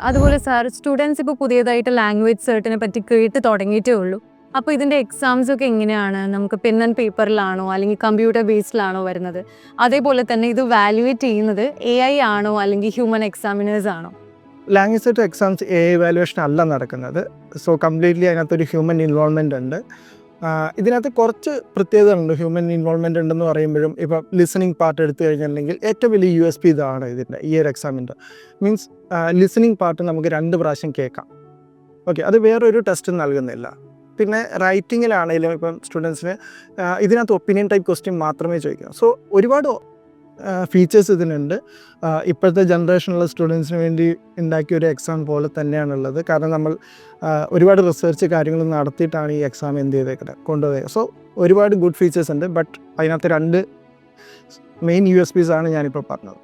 അതുപോലെ sir students ഇപ്പോൾ പുതിയതായിട്ട് ലാംഗ്വേജ് സെർട്ടിനെ പറ്റി കേട്ട് തുടങ്ങിയിട്ടേ ഉള്ളൂ. അപ്പോൾ ഇതിൻ്റെ എക്സാംസ് ഒക്കെ എങ്ങനെയാണ്? നമുക്ക് പെൻ ആൻഡ് പേപ്പറിലാണോ അല്ലെങ്കിൽ കമ്പ്യൂട്ടർ ബേസ്ഡിലാണോ വരുന്നത്? അതേപോലെ തന്നെ ഇത് വാല്യുവേറ്റ് ചെയ്യുന്നത് AI ആണോ അല്ലെങ്കിൽ ഹ്യൂമൻ എക്സാമിനേഴ്സ് ആണോ? ലാംഗ്വേജ് സെറ്റ് എക്സാംസ് വാല്യുവേഷൻ അല്ല നടക്കുന്നത്. സോ കംപ്ലീറ്റ്ലി അതിനകത്തൊരു ഹ്യൂമൻ ഇൻവോൾവ്മെൻ്റ് ഉണ്ട്. ഇതിനകത്ത് കുറച്ച് പ്രത്യേകതകളുണ്ട്. ഹ്യൂമൻ ഇൻവോൾവ്മെൻ്റ് ഉണ്ടെന്ന് പറയുമ്പോഴും ഇപ്പോൾ ലിസണിങ് പാർട്ട് എടുത്തു കഴിഞ്ഞിട്ടുണ്ടെങ്കിൽ ഏറ്റവും വലിയ USP ഇതാണ് ഇതിൻ്റെ ഈ ഒരു എക്സാമിൻ്റെ. മീൻസ് ലിസണിങ് പാർട്ട് നമുക്ക് 2 പ്രാവശ്യം കേൾക്കാം. ഓക്കെ, അത് വേറൊരു ടെസ്റ്റും നൽകുന്നില്ല. പിന്നെ റൈറ്റിങ്ങിലാണെങ്കിലും ഇപ്പം സ്റ്റുഡൻസിന് ഇതിനകത്ത് ഒപ്പീനിയൻ ടൈപ്പ് ക്വസ്റ്റ്യൻ മാത്രമേ ചോദിക്കൂ. സോ ഒരുപാട് ഫീച്ചേഴ്സ് ഇതിനുണ്ട്. ഇപ്പോഴത്തെ ജനറേഷനിലുള്ള സ്റ്റുഡൻസിന് വേണ്ടി ഉണ്ടാക്കിയ ഒരു എക്സാം പോലെ തന്നെയാണുള്ളത്. കാരണം നമ്മൾ ഒരുപാട് റിസർച്ച് കാര്യങ്ങൾ നടത്തിയിട്ടാണ് ഈ എക്സാം കൊണ്ടുപോയത്. സോ ഒരുപാട് ഗുഡ് ഫീച്ചേഴ്സ് ഉണ്ട്. ബട്ട് അതിനകത്ത് 2 മെയിൻ USPs ആണ് ഞാനിപ്പോൾ പറഞ്ഞത്.